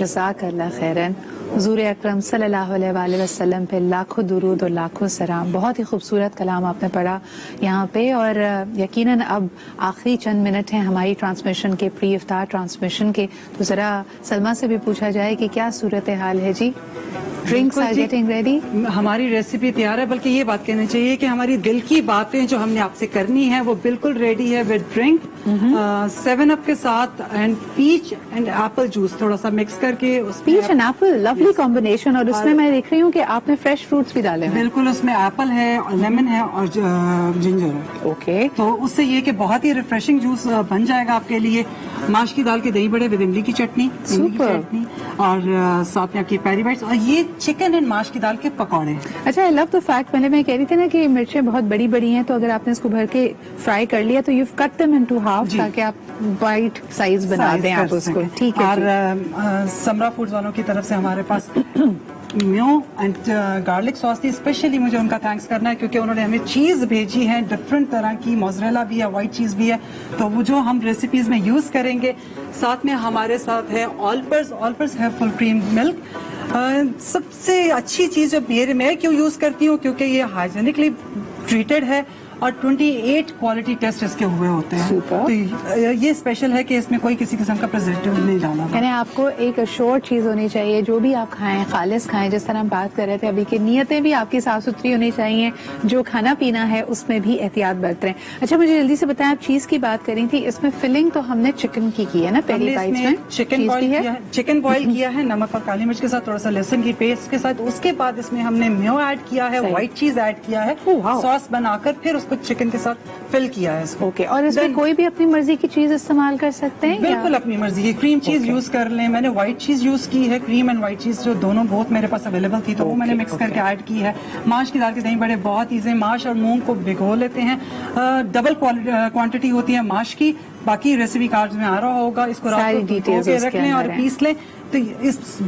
جزاک اللہ خیرن. حضور اکرم صلی اللہ علیہ وآلہ وسلم پہ لاکھوں درود اور لاکھوں سلام. بہت ہی خوبصورت کلام آپ نے پڑھا یہاں پہ, اور یقیناً اب آخری چند منٹ ہیں ہماری ٹرانسمیشن کے, پری افطار ٹرانسمیشن کے, تو ذرا سلمہ سے بھی پوچھا جائے کہ کیا صورتحال ہے جی؟ Drinks are getting ready. ہماری ریسیپی تیار ہے, بلکہ یہ بات کہنا چاہیے کہ ہماری دل کی باتیں جو ہم نے آپ سے کرنی ہے وہ بالکل ریڈی ہے ود ڈرنک 7 اپ کے ساتھ, and peach and apple juice تھوڑا سا مکس کر کے. Peach and apple, lovely combination, اور اس میں میں دیکھ رہی ہوں کہ آپ نے فریش فروٹس بھی ڈالے ہیں. بالکل, اس میں ایپل ہے, لیمن ہے اور جنجر ہے. اوکے, تو اس سے یہ کہ بہت ہی ریفریشنگ جوس بن جائے گا آپ کے لیے. ماش کی دال کے دہی بڑے ود املی کی چٹنی, اور ساتھ میں آپ کی پیری بائٹس, اور یہ چکن اینڈ ماش کی دال کے پکوڑے. اچھا, آئی لو دا فیکٹ, پہلے میں کہہ رہی تھی نا کہ مرچیں بہت بڑی بڑی ہیں, تو اگر آپ نے اس کو بھر کے فرائی کر لیا تو you cut them into half تاکہ آپ وائٹ سائز بنا دیں آپ اس کو. ٹھیک ہے. اور سمرا فوڈز والوں کی طرف سے ہمارے پاس میو اینڈ گارلک ساس تھی. اسپیشلی مجھے ان کا تھینکس کرنا ہے کیونکہ انہوں نے ہمیں چیز بھیجی ہے ڈفرنٹ طرح کی, موزریلا بھی ہے, وائٹ چیز بھی ہے, تو وہ جو ہم ریسیپیز میں یوز کریں گے. ساتھ میں ہمارے ساتھ ہے آلپرز ہے فل کریم ملک. سب سے اچھی چیز جو میں کیوں یوز کرتی ہوں کیونکہ یہ ہائیجینکلی ٹریٹڈ ہے اور 28 کوالٹی ٹیسٹ اس کے ہوئے ہوتے ہیں. تو یہ اسپیشل ہے کہ اس میں کوئی کسی قسم کا پریزرویٹو نہیں ڈالا. یعنی آپ کو ایک ایشور چیز ہونی چاہیے, جو بھی آپ کھائیں خالص کھائیں, جس طرح ہم بات کر رہے تھے ابھی کہ نیتیں بھی آپ کی صاف ستھری ہونی چاہیے, جو کھانا پینا ہے اس میں بھی احتیاط برت رہے ہیں. اچھا, مجھے جلدی سے بتائیں, آپ چیز کی بات کر رہی تھی, اس میں فلنگ تو ہم نے چکن کی ہے نا پہلی بائٹ میں. چکن بوائل کیا ہے نمک اور کالی مرچ کے ساتھ, تھوڑا سا لہسن کی پیسٹ کے ساتھ. اس کے بعد اس میں ہم نے میو ایڈ کیا ہے, وائٹ چیز ایڈ کیا ہے, ساس بنا کر پھر اس کو چکن کے ساتھ فل کیا ہے. اوکے, اور اس میں کوئی بھی اپنی مرضی کی چیز استعمال کر سکتے ہیں؟ بالکل اپنی مرضی کی. کریم چیز یوز کر لیں, میں نے وائٹ چیز یوز کی ہے, کریم اینڈ وائٹ چیز جو دونوں بہت میرے پاس اویلیبل تھی, تو وہ میں نے مکس کر کے ایڈ کی ہے. ماش کی دال کے دہی بڑے بہت ایزی. ماش اور مونگ کو بھگو لیتے ہیں, ڈبل کوانٹٹی ہوتی ہے ماش کی, باقی ریسیپی کارڈز میں آ رہا ہوگا. اس کو رات کو رکھ لیں اور پیس لیں. تو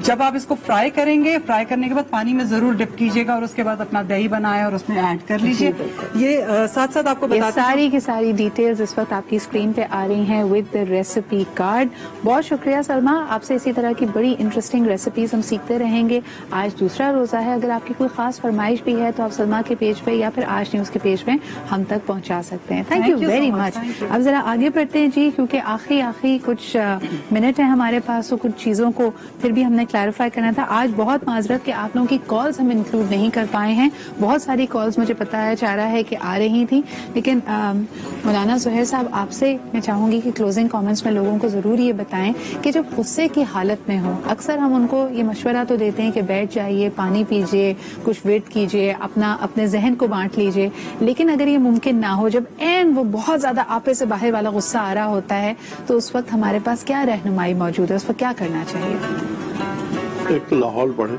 جب آپ اس کو فرائی کریں گے, فرائی کرنے کے بعد پانی میں ضرور ڈپ کیجیے گا, اور اس کے بعد اپنا دہی بنائے اور اس میں ایڈ کر لیجیے. یہ ساتھ ساتھ آپ کو بتاتے ہیں ساری کی ساری ڈیٹیلز اس وقت آپ کی اسکرین پہ آ رہی ہیں ود دا ریسیپی کارڈ. بہت شکریہ سلمہ, آپ سے اسی طرح کی بڑی انٹرسٹنگ ریسیپیز ہم سیکھتے رہیں گے. آج دوسرا روزہ ہے, اگر آپ کی کوئی خاص فرمائش بھی ہے تو آپ سلمہ کے پیج پہ یا پھر آج نیوز کے پیج پہ ہم تک پہنچا سکتے ہیں. Thank you very much. اب ذرا آگے بڑھتے ہیں جی, کیونکہ آخری کچھ منٹ ہیں ہمارے پاس, تو کچھ چیزوں کو پھر بھی ہم نے کلیریفائی کرنا تھا. آج بہت معذرت کہ آپ لوگوں کی کالز ہم انکلوڈ نہیں کر پائے ہیں. بہت ساری کالز مجھے پتا ہے چاہ رہا ہے کہ آ رہی تھیں, لیکن مولانا زہیر صاحب, آپ سے میں چاہوں گی کہ کلوزنگ کامنٹس میں لوگوں کو ضرور یہ بتائیں کہ جب غصے کی حالت میں ہو, اکثر ہم ان کو یہ مشورہ تو دیتے ہیں کہ بیٹھ جائیے, پانی پیجیے, کچھ ویٹ کیجیے, اپنے ذہن کو بانٹ لیجیے, لیکن اگر یہ ممکن نہ ہو, جب وہ بہت زیادہ آپے سے باہر والا غصہ آ رہا ہوتا ہے, تو اس وقت ہمارے پاس کیا رہنمائی موجود ہے, اس وقت کیا کرنا چاہیے؟ ایک تو لاہور پڑھیں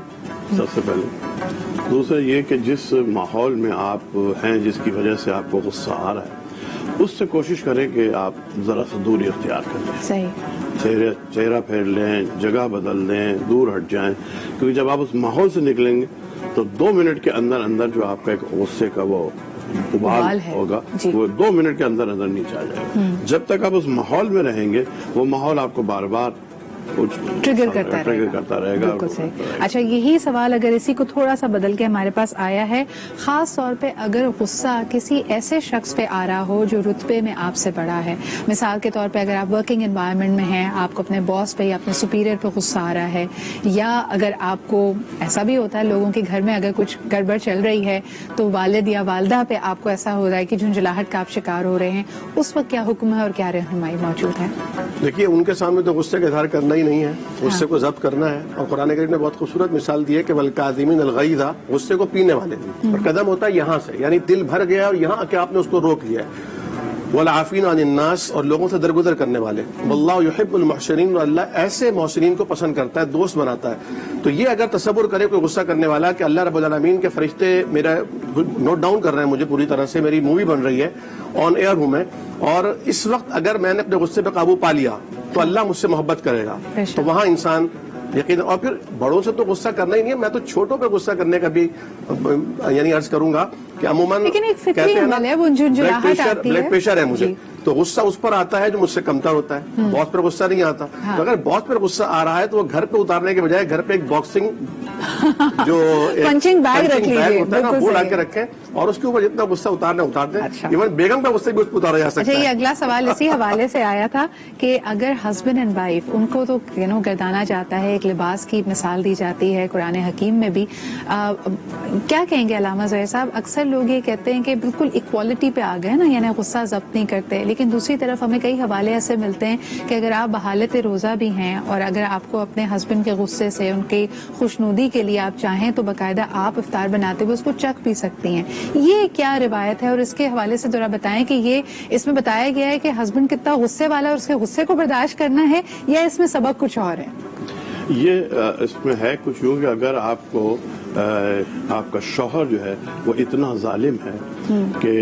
سب سے پہلے. دوسرا یہ کہ جس ماحول میں آپ ہیں, جس کی وجہ سے آپ کو غصہ آ رہا ہے, اس سے کوشش کریں کہ آپ ذرا سا دوری اختیار کر لیں. صحیح. چہرہ پھیر لیں, جگہ بدل دیں, دور ہٹ جائیں, کیونکہ جب آپ اس ماحول سے نکلیں گے تو 2 منٹ کے اندر جو آپ کا ایک غصے کا وہ ابال ہوگا, وہ 2 منٹ کے اندر نیچے آ جائے گا. جب تک آپ اس ماحول میں رہیں گے, وہ ماحول آپ کو بار بار ٹریگر کرتا رہے گا. بالکل صحیح. اچھا, یہی سوال اگر اسی کو تھوڑا سا بدل کے ہمارے پاس آیا ہے, خاص طور پہ اگر غصہ کسی ایسے شخص پہ آ رہا ہو جو رتبے میں آپ سے بڑا ہے, مثال کے طور پہ اگر آپ ورکنگ انوائرمنٹ میں ہیں, آپ کو اپنے باس پہ یا اپنے سپیریئر پہ غصہ آ رہا ہے, یا اگر آپ کو ایسا بھی ہوتا ہے لوگوں کے گھر میں اگر کچھ گڑبڑ چل رہی ہے تو والد یا والدہ پہ آپ کو ایسا ہو رہا ہے کہ جھنجھلاہٹ کا آپ شکار ہو رہے ہیں, اس وقت کیا حکم ہے اور کیا رہنمائی موجود ہے؟ دیکھیے, ان کے سامنے تو غصے کا اظہار کرنا ہی نہیں ہے, غصے کو ضبط کرنا ہے. اور قرآن کریم نے بہت خوبصورت مثال دی ہے کہ والکاظمین الغیظ, غصے کو پینے والے. اور قدم ہوتا ہے یہاں سے, یعنی دل بھر گیا اور یہاں کہ آپ نے اس کو روک لیا. والعافین عن الناس, اور لوگوں سے درگزر کرنے والے. واللہ یحب المحسنین, اور اللہ ایسے محسنین کو پسند کرتا ہے, دوست بناتا ہے. تو یہ اگر تصور کرے کوئی غصہ کرنے والا کہ اللہ رب العالمین کے فرشتے میرا نوٹ ڈاؤن کر رہے ہیں مجھے پوری طرح سے, میری مووی بن رہی ہے, آن ایئر ہوں میں, اور اس وقت اگر میں نے اپنے غصے پہ قابو پا لیا تو اللہ مجھ سے محبت کرے گا. تو وہاں انسان यकीन। और फिर बड़ों से तो गुस्सा करना ही नहीं है, मैं तो छोटों पे गुस्सा करने का भी यानी अर्ज करूंगा कि अमूमन लेकिन एक फिक्री अमल है, वो झुंझुलाहट आती है, ब्लड प्रेशर है मुझे, तो गुस्सा उस पर आता है जो मुझसे कमतर होता है, बॉस पर गुस्सा नहीं आता। तो अगर बॉस पर गुस्सा आ रहा है तो वो घर पे उतारने के बजाय घर पे एक बॉक्सिंग जो पंचिंग बैग रख लीजिए, होता है ना, वो लाके रखें और उसके ऊपर जितना गुस्सा उतारना उतार दें। अच्छा। इवन बेगम पे गुस्से भी उतारा जा सकता है। ये अगला सवाल इसी हवाले से आया था कि अगर हस्बैंड एंड वाइफ, उनको तो गर्दाना जाता है, एक लिबास की मिसाल दी जाती है कुरान हकीम में भी, क्या कहेंगे अल्लामा ज़ोहैर साहब? अक्सर लोग ये कहते हैं कि बिल्कुल इक्वालिटी पे आ गए ना, यानी गुस्सा जब्त नहीं करते, लेकिन दूसरी तरफ हमें कई हवाले ऐसे मिलते हैं कि अगर आप बहालत रोज़ा भी हैं और अगर आपको अपने हस्बैंड के गुस्से से, उनके खुशनुदी के लिए आप चाहें तो बाकायदा आप इफ्तार बनाते हुए उसको चख भी सकती हैं। ये क्या रिवायत है और इसके हवाले से जरा बताएं कि ये इसमें बताया गया है कि हस्बैंड कितना गुस्से वाला है और उसके गुस्से को बर्दाश्त करना है, या इसमें सबक कुछ और है? ये इसमें है कुछ यूं कि अगर आपको आपका शौहर जो है वो इतना जालिम है कि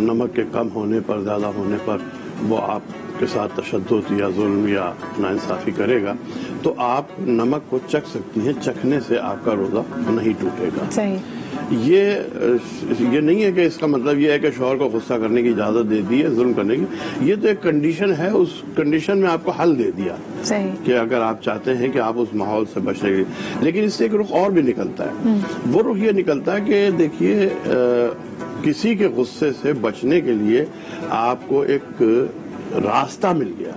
नमक के कम होने पर, ज्यादा होने पर वो आपके साथ तशद्दुद या जुल्म या नाइंसाफी करेगा, तो आप नमक को चख सकती हैं, चखने से आपका रोजा नहीं टूटेगा। सही। ये नहीं है कि इसका मतलब ये है कि शौहर को गुस्सा करने की इजाजत दे दी है, जुल्म करने की। ये तो एक कंडीशन है, उस कंडीशन में आपको हल दे दिया सही कि अगर आप चाहते हैं कि आप उस माहौल से बचने के, लेकिन इससे एक रुख और भी निकलता है। वो रुख ये निकलता है कि देखिए किसी के गुस्से से बचने के लिए आपको एक रास्ता मिल गया,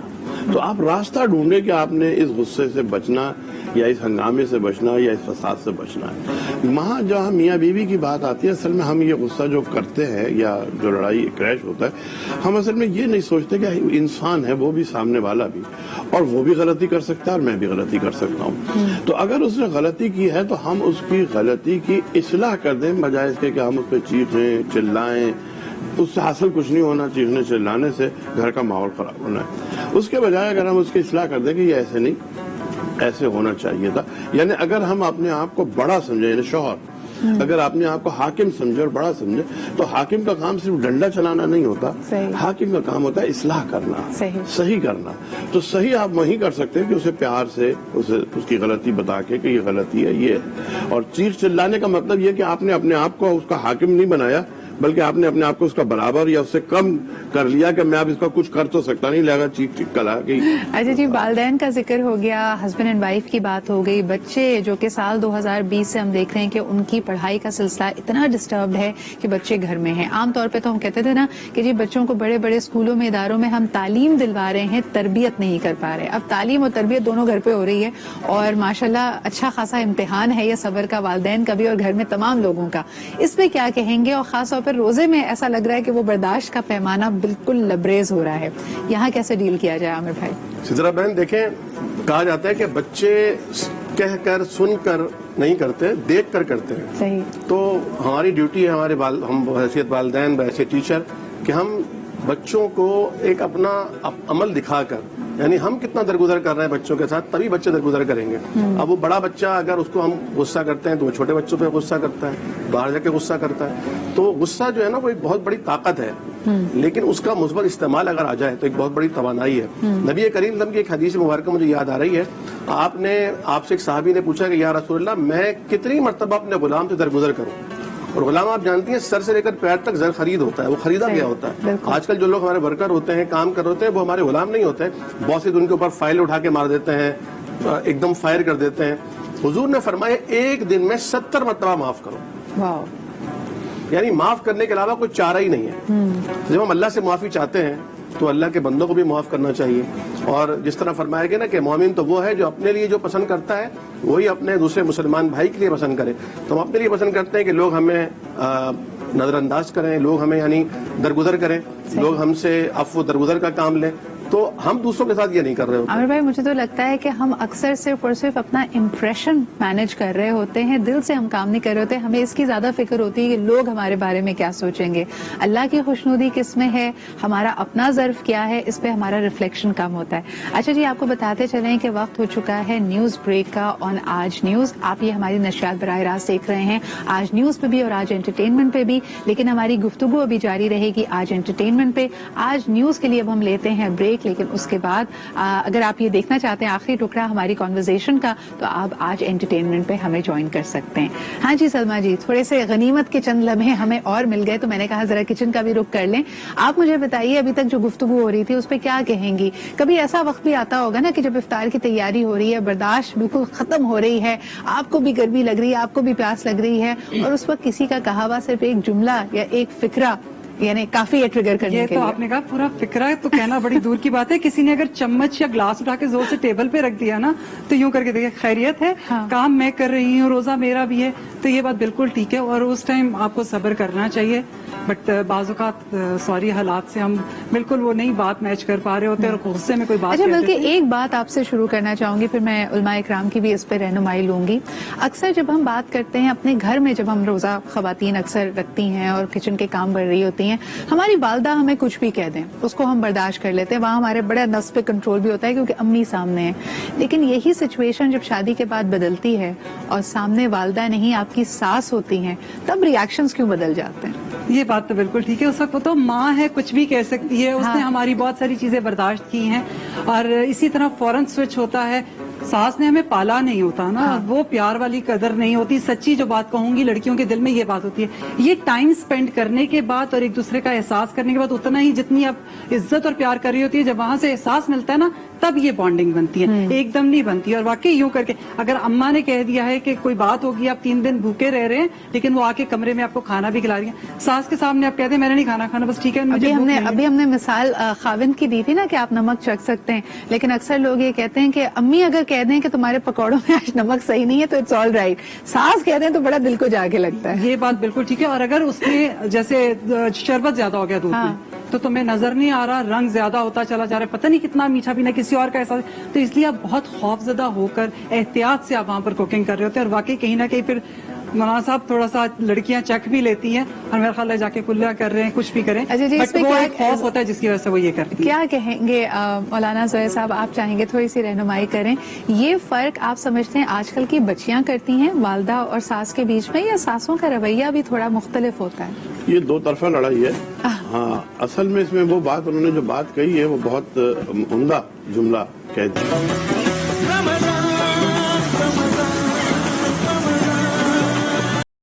तो आप रास्ता ढूंढे कि आपने इस गुस्से से बचना या इस हंगामे से बचना या इस फसाद से बचना है। वहाँ जहाँ मियाँ बीवी की बात आती है, असल में हम ये गुस्सा जो करते हैं या जो लड़ाई क्रैश होता है, हम असल में ये नहीं सोचते कि इंसान है, वो भी सामने वाला भी, और वो भी गलती कर सकता है और मैं भी गलती कर सकता हूँ। तो अगर उसने गलती की है तो हम उसकी गलती की इस्लाह कर दें, बजाय इसके कि हम उस पर चीखें चिल्लाएं। उससे हासिल कुछ नहीं होना, चीखने चिल्लाने से घर का माहौल खराब होना है। उसके बजाय अगर हम उसकी इस्लाह कर दें कि ये ऐसे नहीं, ऐसे होना चाहिए था, यानी अगर हम अपने आप को बड़ा समझे, यानी शौहर अगर अपने आप को हाकिम समझे और बड़ा समझे, तो हाकिम का काम सिर्फ डंडा चलाना नहीं होता, हाकिम का काम होता है इस्लाह करना, सही करना। तो सही आप वही कर सकते हैं कि उसे प्यार से उसकी गलती बता के कि ये गलती है, ये है। और चीख चिल्लाने का मतलब ये कि आपने अपने आप को उसका हाकिम नहीं बनाया, बल्कि आपने अपने आप को उसका बराबर या उससे कम कर लिया कि मैं अब इसका कुछ कर तो सकता नहीं, लगा चीख चीख कला कि। अच्छा जी, वालिदैन का जिक्र हो गया, हस्बैंड एंड वाइफ की बात हो गई, बच्चे जो कि साल 2020 से हम देख रहे हैं कि उनकी पढ़ाई का सिलसिला इतना डिस्टर्ब है कि बच्चे घर में हैं। आमतौर पे तो हम कहते थे ना कि जी बच्चों को बड़े बड़े स्कूलों में, इदारों में हम तालीम दिलवा रहे हैं, तरबियत नहीं कर पा रहे। अब तालीम और तरबियत दोनों घर पे हो रही है और माशाल्लाह अच्छा खासा इम्तिहान है ये सब्र का, वालिदैन का भी और घर में तमाम लोगों का। इस पे क्या कहेंगे? और खास तौर पर रोजे में ऐसा लग रहा है कि वो बर्दाश्त का पैमाना बिल्कुल लबरेज हो रहा है, यहाँ कैसे डील किया जाए आमिर भाई? सिद्रा बहन देखें, कहा जाता है कि बच्चे कहकर सुनकर नहीं करते, देख कर करते हैं। सही। तो हमारी ड्यूटी है, हम हैसियत वालिदैन, हैसियत टीचर, कि हम बच्चों को एक अपना अमल दिखाकर, यानी हम कितना दरगुजर कर रहे हैं बच्चों के साथ, तभी बच्चे दरगुजर करेंगे। अब वो बड़ा बच्चा अगर उसको हम गुस्सा करते हैं तो वो छोटे बच्चों पे गुस्सा करता है, बाहर जाके गुस्सा करता है। तो गुस्सा जो है ना वो एक बहुत बड़ी ताकत है, लेकिन उसका मुस्बत इस्तेमाल अगर आ जाए तो एक बहुत बड़ी तवानाई है। नबी करीम की एक हदीस मुबारक मुझे याद आ रही है, आपसे एक साहबी ने पूछा कि या रसूलल्लाह, मैं कितनी मरतबा अपने गुलाम से दरगुजर करूं? और गुलाम आप जानती हैं सर से लेकर पैर तक जर खरीद होता है, वो खरीदा गया होता है। आजकल जो लोग हमारे वर्कर होते हैं, काम कर होते हैं, वो हमारे गुलाम नहीं होते। बॉस उनके ऊपर फाइल उठा के मार देते हैं, एकदम फायर कर देते हैं। हुजूर ने फरमाया एक दिन में 70 मरतबा माफ करो। यानी माफ करने के अलावा कोई चारा ही नहीं है। जब हम अल्लाह से माफी चाहते हैं तो अल्लाह के बंदों को भी माफ करना चाहिए। और जिस तरह फरमाया गया ना कि मोमिन तो वो है जो अपने लिए जो पसंद करता है वही अपने दूसरे मुसलमान भाई के लिए पसंद करे। तो हम अपने लिए पसंद करते हैं कि लोग हमें नजरअंदाज करें, लोग हमें यानी दरगुजर करें, लोग हमसे अफ़्व दरगुजर का काम लें। तो हम दूसरों के साथ ये नहीं कर रहे होते। आमिर भाई, मुझे तो लगता है कि हम अक्सर सिर्फ और सिर्फ अपना इम्प्रेशन मैनेज कर रहे होते हैं, दिल से हम काम नहीं कर रहे होते। हमें इसकी ज्यादा फिक्र होती है कि लोग हमारे बारे में क्या सोचेंगे। अल्लाह की खुशनुदी किस में है, हमारा अपना ज़र्फ क्या है, इस पे हमारा रिफ्लेक्शन कम होता है। अच्छा जी, आपको बताते चलें कि वक्त हो चुका है न्यूज ब्रेक का ऑन आज न्यूज। आप ये हमारी नशियात बराह रास्त देख रहे हैं आज न्यूज पे भी और आज एंटरटेनमेंट पे भी, लेकिन हमारी गुफ्तगू अभी जारी रहेगी आज एंटरटेनमेंट पे। आज न्यूज के लिए अब हम लेते हैं ब्रेक, ब्रेक, लेकिन उसके बाद अगर आप ये देखना चाहते हैं आखिरी टुकड़ा हमारी कॉन्वर्जेशन का, तो आप आज एंटरटेनमेंट पे हमें ज्वाइन कर सकते हैं। हाँ जी सलमा जी, थोड़े से गनीमत के चंद लम्हे हमें और मिल गए, तो मैंने कहा जरा किचन का भी रुख कर लें। आप मुझे बताइए, अभी तक जो गुफ्तगू हो रही थी उस पर क्या कहेंगी? कभी ऐसा वक्त भी आता होगा ना कि जब इफ्तार की तैयारी हो रही है, बर्दाश्त बिल्कुल खत्म हो रही है, आपको भी गर्मी लग रही है, आपको भी प्यास लग रही है, और उस वक्त किसी का कहा हुआ सिर्फ एक जुमला या एक फिक्रा यानी काफी है ट्रिगर करने ये के तो लिए। आपने कहा पूरा फिक्रा है तो कहना बड़ी दूर की बात है। किसी ने अगर चम्मच या ग्लास उठा के जोर से टेबल पे रख दिया ना, तो यूं करके देखिए खैरियत है, हाँ। काम मैं कर रही हूँ, रोजा मेरा भी है, तो ये बात बिल्कुल ठीक है। और उस टाइम आपको सब्र करना चाहिए, बट बाज़-औक़ात सॉरी हालात से हम बिल्कुल वो नहीं बात मैच कर पा रहे होते और गुस्से में कोई बात अच्छा, कह बल्कि देते हैं। एक बात आपसे शुरू करना चाहूंगी, फिर मैं उलमा इकराम की भी इस पर रहनुमाई लूंगी। अक्सर जब हम बात करते हैं अपने घर में, जब हम रोजा खवातीन अक्सर रखती हैं और किचन के काम बढ़ रही होती हैं, हमारी वालदा हमें कुछ भी कह दें उसको हम बर्दाश्त कर लेते हैं, वहाँ हमारे बड़ा नफ्स पे कंट्रोल भी होता है क्योंकि अम्मी सामने है। लेकिन यही सिचुएशन जब शादी के बाद बदलती है और सामने वालदा नहीं आपकी सास होती हैं, तब रिएक्शंस क्यों बदल जाते हैं? ये बात तो बिल्कुल ठीक है। उस वक्त तो माँ है, कुछ भी कह सकती है, उसने हाँ। हमारी बहुत सारी चीजें बर्दाश्त की हैं, और इसी तरह फौरन स्विच होता है। सास ने हमें पाला नहीं होता ना, हाँ। वो प्यार वाली कदर नहीं होती। सच्ची जो बात कहूंगी, लड़कियों के दिल में ये बात होती है, ये टाइम स्पेंड करने के बाद और एक दूसरे का एहसास करने के बाद उतना ही जितनी आप इज्जत और प्यार कर रही होती है, जब वहां से एहसास मिलता है ना, तब ये बॉन्डिंग बनती है, एकदम नहीं बनती। और वाकई यूं करके अगर अम्मा ने कह दिया है कि कोई बात होगी, आप 3 दिन भूखे रह रहे हैं, लेकिन वो आके कमरे में आपको खाना भी खिला रही है, सास के सामने आप कहते हैं मैंने नहीं खाना खाना, बस ठीक है मुझे भूख नहीं है। अभी हमने मिसाल खाविंद की दी थी ना कि आप नमक चख सकते हैं, लेकिन अक्सर लोग ये कहते हैं कि अम्मी अगर कह दें कि तुम्हारे पकौड़ों में आज नमक सही नहीं है तो इट्स ऑल राइट, सास कहते हैं तो बड़ा दिल को जाके लगता है। ये बात बिल्कुल ठीक है। और अगर उसमें जैसे शरबत ज्यादा हो गया दूध हाँ। में, तो तुम्हें नजर नहीं आ रहा, रंग ज्यादा होता चला जा रहा है, पता नहीं कितना मीठा पीना, किसी और का एहसास, तो इसलिए आप बहुत खौफजदा होकर एहतियात से आप वहां पर कुकिंग कर रहे होते हैं। और वाकई कहीं ना कहीं फिर मौलाना साहब थोड़ा सा लड़कियां चख भी लेती हैं और मेरा ख्याल है जाके कुल्ला कर रहे हैं, कुछ भी करें, अच्छा जी, बट इसमें वो क्या एक खौफ होता है जिसकी वजह से वो ये करती है। क्या कहेंगे मौलाना ज़ोहैर साहब, आप चाहेंगे थोड़ी सी रहनुमाई करें? ये फर्क आप समझते हैं आजकल की बच्चियां करती हैं वालदा और सास के बीच में, या सासों का रवैया भी थोड़ा मुख्तलिफ होता है? ये दो तरफा लड़ाई है। हाँ, असल में इसमें वो बात उन्होंने जो बात कही है वो बहुत उम्दा जुमला कह दी।